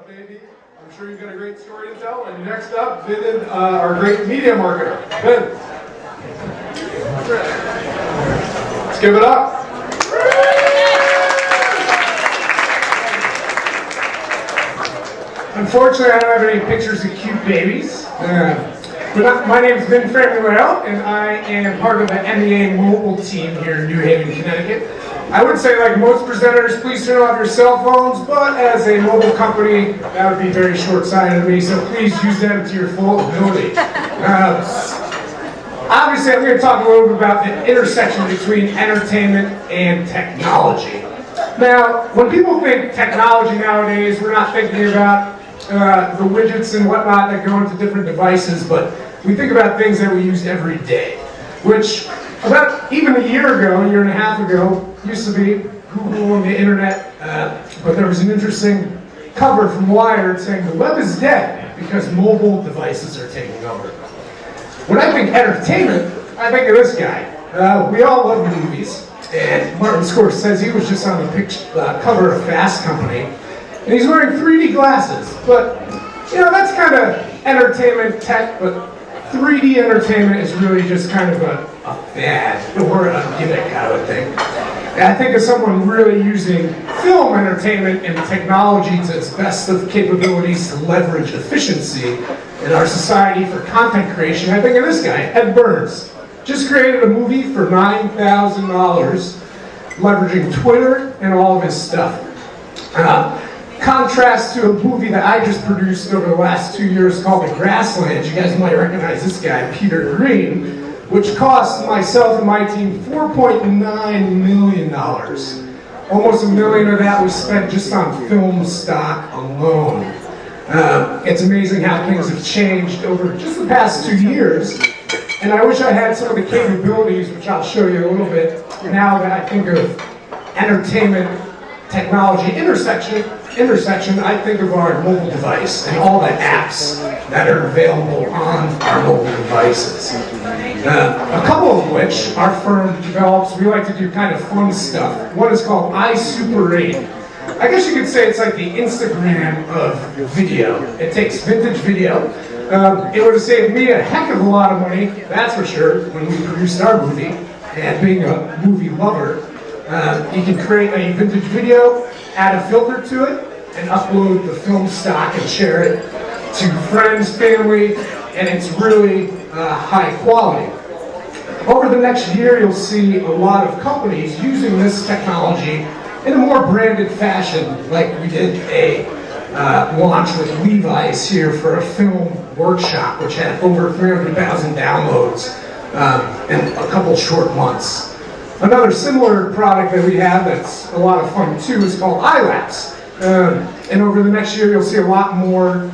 baby? I'm sure you've got a great story to tell. And next up, Ben, our great media marketer. Ben. Let's give it up. Unfortunately, I don't have any pictures of cute babies. But my name is Ben Framularo, and I am part of the MEA mobile team here in New Haven, Connecticut. I would say, like most presenters, please turn off your cell phones, but as a mobile company, that would be very short-sighted of me, so please use them to your full ability. Obviously, I'm going to talk a little bit about the intersection between entertainment and technology. Now, when people think technology nowadays, we're not thinking about the widgets and whatnot that go into different devices, but we think about things that we use every day, which about even a year and a half ago, used to be Google and the internet, but there was an interesting cover from Wired saying the web is dead because mobile devices are taking over. When I think entertainment, I think of this guy. We all love movies, and Martin Scorsese was just on the cover of Fast Company, and he's wearing 3D glasses. But, you know, that's kind of entertainment tech, but 3D entertainment is really just kind of a fad, or a gimmick, I would think. And I think of someone really using film entertainment and technology to its best of capabilities to leverage efficiency in our society for content creation. I think of this guy, Ed Burns. Just created a movie for $9,000, leveraging Twitter and all of his stuff. Contrast to a movie that I just produced over the last 2 years called The Grasslands. You guys might recognize this guy, Peter Green, which cost myself and my team $4.9 million. Almost $1 million of that was spent just on film stock alone. It's amazing how things have changed over just the past 2 years. And I wish I had some of the capabilities, which I'll show you a little bit, now that I think of entertainment, technology intersection, I think of our mobile device and all the apps that are available on our mobile devices. A couple of which our firm develops. We like to do kind of fun stuff. One is called iSuper8. I guess you could say it's like the Instagram of video. It takes vintage video. It would have saved me a heck of a lot of money, that's for sure, when we produced our movie. And being a movie lover, you can create a vintage video, add a filter to it, and upload the film stock and share it to friends, family, and it's really high quality. Over the next year, you'll see a lot of companies using this technology in a more branded fashion, like we did a launch with Levi's here for a film workshop, which had over 300,000 downloads in a couple short months. Another similar product that we have that's a lot of fun too is called iLapse. And over the next year, you'll see a lot more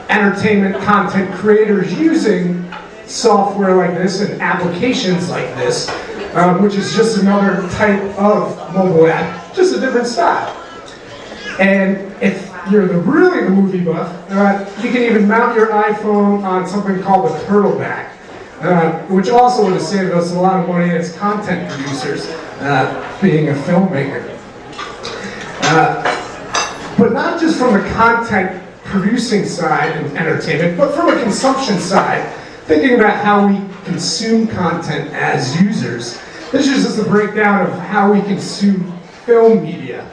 entertainment content creators using software like this and applications like this, which is just another type of mobile app, just a different style. And if you're really the movie buff, you can even mount your iPhone on something called a turtleback, which also would have saved us a lot of money as content producers, being a filmmaker. But not just from the content producing side and entertainment, but from a consumption side, thinking about how we consume content as users. This is just a breakdown of how we consume film media.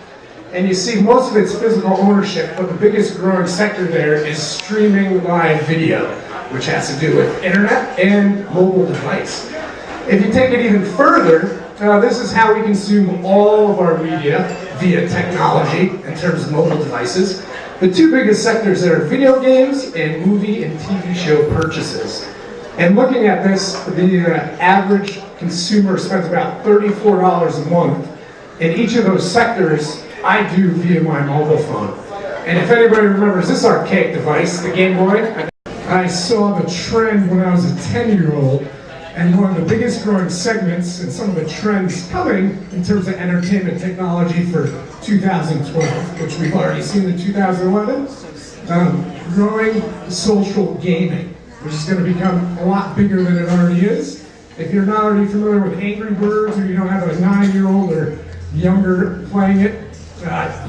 And you see most of it's physical ownership, but the biggest growing sector there is streaming live video, which has to do with internet and mobile device. If you take it even further, this is how we consume all of our media via technology in terms of mobile devices. The two biggest sectors are video games and movie and TV show purchases. And looking at this, the average consumer spends about $34 a month. In each of those sectors, I do via my mobile phone. And if anybody remembers this archaic device, the Game Boy, I saw the trend when I was a 10-year-old, and one of the biggest growing segments and some of the trends coming in terms of entertainment technology for 2012, which we've already seen in 2011, growing social gaming, which is going to become a lot bigger than it already is. If you're not already familiar with Angry Birds, or you don't have a 9-year-old or younger playing it,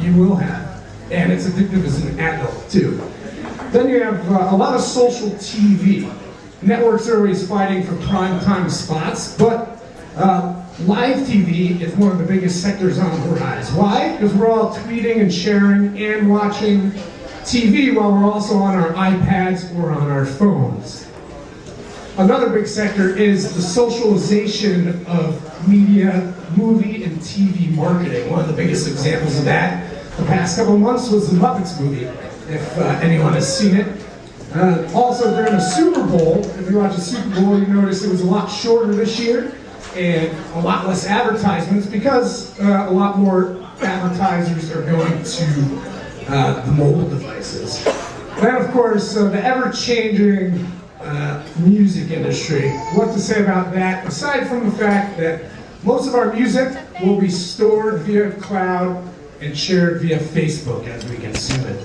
you will have. and it's addictive as an adult too. Then you have a lot of social TV. Networks are always fighting for prime time spots, but live TV is one of the biggest sectors on the rise. Why? Because we're all tweeting and sharing and watching TV while we're also on our iPads or on our phones. Another big sector is the socialization of media, movie, and TV marketing. One of the biggest examples of that the past couple of months was the Muppets movie, if anyone has seen it. Also during the Super Bowl, if you watch the Super Bowl, you notice it was a lot shorter this year and a lot less advertisements because a lot more advertisers are going to the mobile devices. Then of course, the ever-changing music industry. What to say about that, aside from the fact that most of our music will be stored via cloud and shared via Facebook as we consume it.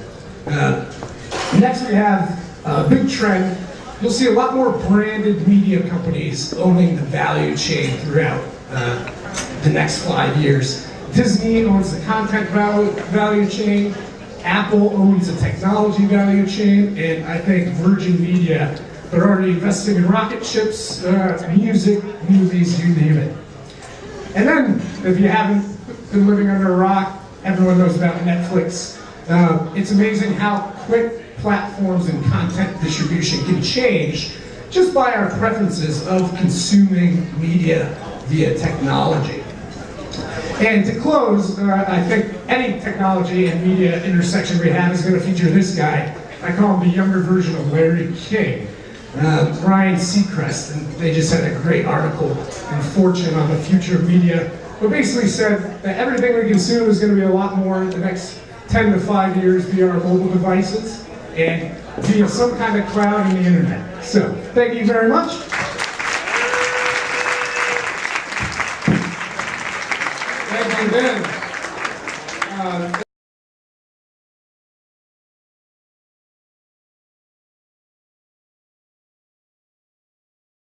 Next we have a big trend. You'll see a lot more branded media companies owning the value chain throughout the next 5 years. Disney owns the content value chain, Apple owns the technology value chain, and I think Virgin Media, they're already investing in rocket ships, music, movies, you name it. And then, if you haven't been living under a rock, everyone knows about Netflix. It's amazing how quick platforms and content distribution can change just by our preferences of consuming media via technology. And to close, I think any technology and media intersection we have is going to feature this guy. I call him the younger version of Larry King. Ryan Seacrest, and they just had a great article in Fortune on the future of media, but basically said that everything we consume is going to be a lot more in the next 10 to 5 years via our mobile devices and via some kind of cloud and the internet. So, thank you very much. Thank you, Ben.